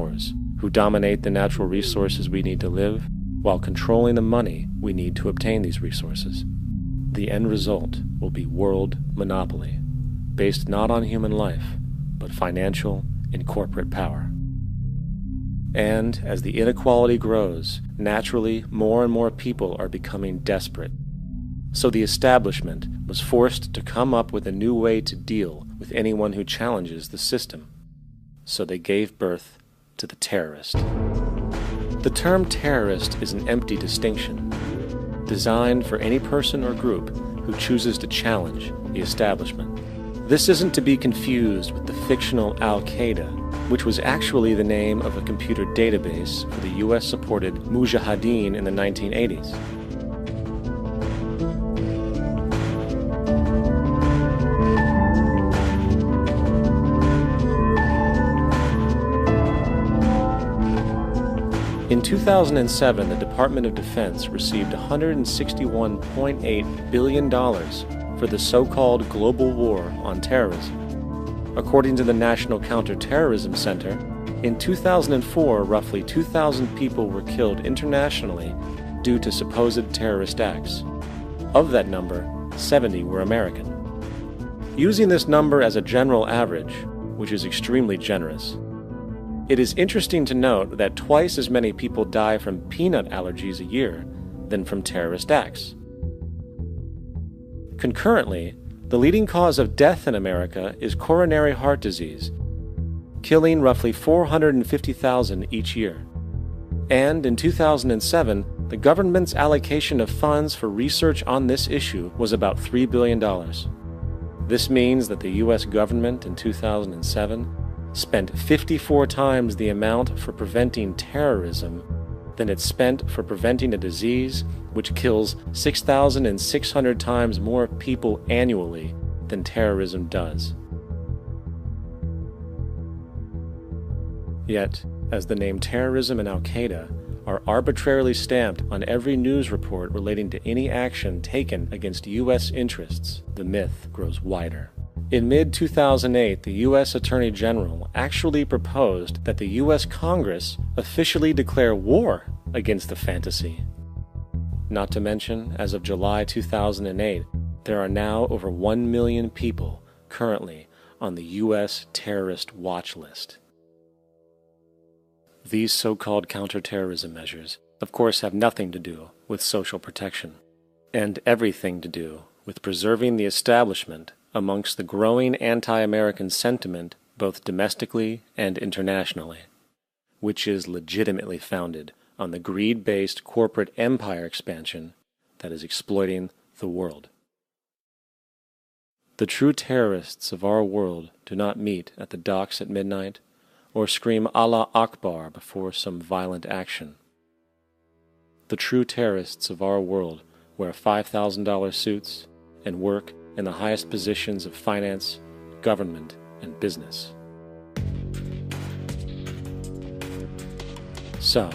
powers who dominate the natural resources we need to live while controlling the money we need to obtain these resources. The end result will be world monopoly, based not on human life, but financial and corporate power. And as the inequality grows, naturally more and more people are becoming desperate. So the establishment was forced to come up with a new way to deal with anyone who challenges the system. So they gave birth to the terrorist. The term terrorist is an empty distinction, designed for any person or group who chooses to challenge the establishment. This isn't to be confused with the fictional al-Kaidě, which was actually the name of a computer database for the US-supported Mujahideen in the 1980s. In 2007, the Department of Defense received $161.8 billion for the so-called global war on terrorism. According to the National Counterterrorism Center, in 2004, roughly 2,000 people were killed internationally due to supposed terrorist acts. Of that number, 70 were American. Using this number as a general average, which is extremely generous, it is interesting to note that twice as many people die from peanut allergies a year than from terrorist acts. Concurrently, the leading cause of death in America is coronary heart disease, killing roughly 450,000 each year. And in 2007, the government's allocation of funds for research on this issue was about $3 billion. This means that the US government in 2007 spent 54 times the amount for preventing terrorism than it spent for preventing a disease which kills 6,600 times more people annually than terrorism does. Yet, as the name terrorism and al-Qaeda are arbitrarily stamped on every news report relating to any action taken against U.S. interests, the myth grows wider. In mid-2008, the U.S. Attorney General actually proposed that the U.S. Congress officially declare war against the fantasy. Not to mention, as of July 2008, there are now over 1 million people currently on the U.S. terrorist watch list. These so-called counterterrorism measures, of course, have nothing to do with social protection, and everything to do with preserving the establishment amongst the growing anti-American sentiment both domestically and internationally, which is legitimately founded on the greed-based corporate empire expansion that is exploiting the world. The true terrorists of our world do not meet at the docks at midnight or scream Allah Akbar before some violent action. The true terrorists of our world wear $5,000 suits and work in the highest positions of finance, government, and business. So,